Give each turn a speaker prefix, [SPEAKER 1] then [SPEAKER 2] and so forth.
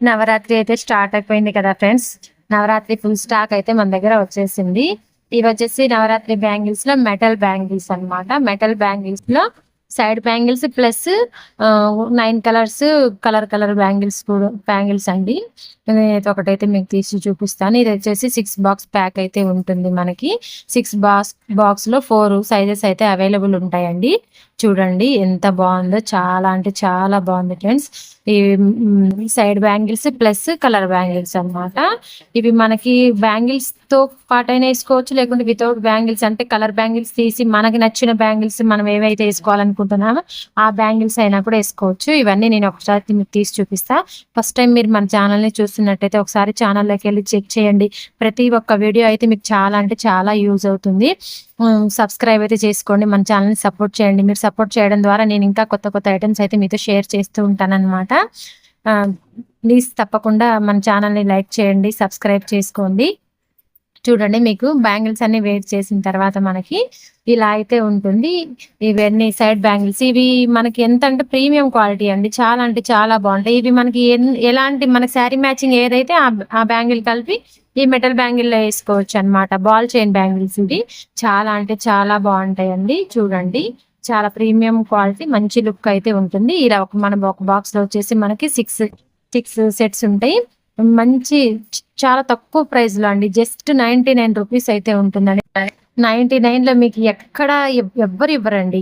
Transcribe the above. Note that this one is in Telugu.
[SPEAKER 1] నవరాత్రి అయితే స్టార్ట్ అయిపోయింది కదా ఫ్రెండ్స్. నవరాత్రి ఫుల్ స్టాక్ అయితే మన దగ్గర వచ్చేసింది. ఇవి వచ్చేసి నవరాత్రి బ్యాంగిల్స్ లో మెటల్ బ్యాంగిల్స్ అన్నమాట. మెటల్ బ్యాంగిల్స్ లో side bangles plus 9 colours colour bangles కూడా బ్యాంగిల్స్ అండి. నేనైతే ఒకటైతే మీకు తీసి చూపిస్తాను. ఇది వచ్చేసి 6 బాక్స్ ప్యాక్ అయితే ఉంటుంది. మనకి 6 బాక్స్ లో 4 సైజెస్ అయితే అవైలబుల్ ఉంటాయండి. చూడండి ఎంత బాగుందో, చాలా అంటే చాలా బాగుంది ఫ్రెండ్స్. ఈ side bangles plus colour bangles అన్నమాట. ఇవి మనకి బ్యాంగిల్స్ తో పాటైనా వేసుకోవచ్చు, లేకుంటే వితౌట్ బ్యాంగిల్స్ అంటే కలర్ బ్యాంగిల్స్ తీసి మనకి నచ్చిన బ్యాంగిల్స్ మనం ఏవైతే వేసుకోవాలనుకుంటున్నామో ఆ బ్యాంగిల్స్ అయినా కూడా వేసుకోవచ్చు. ఇవన్నీ నేను ఒకసారి మీకు తీసి చూపిస్తా. ఫస్ట్ టైం మీరు మన ఛానల్ ని చూస్తున్నట్టయితే ఒకసారి ఛానల్లోకి వెళ్ళి చెక్ చేయండి. ప్రతి ఒక్క వీడియో అయితే మీకు చాలా అంటే చాలా యూజ్ అవుతుంది. సబ్స్క్రైబ్ అయితే చేసుకోండి, మన ఛానల్ని సపోర్ట్ చేయండి. మీరు సపోర్ట్ చేయడం ద్వారా నేను ఇంకా కొత్త ఐటమ్స్ అయితే మీతో షేర్ చేస్తూ ఉంటాను అనమాట. ప్లీజ్ తప్పకుండా మన ఛానల్ని లైక్ చేయండి, సబ్స్క్రైబ్ చేసుకోండి. చూడండి, మీకు బ్యాంగిల్స్ అన్ని వేర్ చేసిన తర్వాత మనకి ఇలా అయితే ఉంటుంది. ఇవన్నీ సైడ్ బ్యాంగిల్స్. ఇవి మనకి ఎంత అంటే ప్రీమియం క్వాలిటీ అండి. చాలా అంటే చాలా బాగుంటాయి. ఇవి మనకి ఎలాంటి మనకి శారీ మ్యాచింగ్ ఏదైతే ఆ బ్యాంగిల్ కలిపి ఈ మెటల్ బ్యాంగిల్ లో వేసుకోవచ్చు అనమాట. బాల్ చైన్ బ్యాంగిల్స్ ఇవి చాలా అంటే చాలా బాగుంటాయండి. చూడండి, చాలా ప్రీమియం క్వాలిటీ, మంచి లుక్ అయితే ఉంటుంది. ఇలా ఒక బాక్స్ లో వచ్చేసి మనకి సిక్స్ సెట్స్ ఉంటాయి. మంచి చాలా తక్కువ ప్రైస్ లో అండి. జస్ట్ 99 రూపీస్ అయితే ఉంటుందండి. 99 లో మీకు ఎక్కడ ఎవ్వరు ఇవ్వరండి.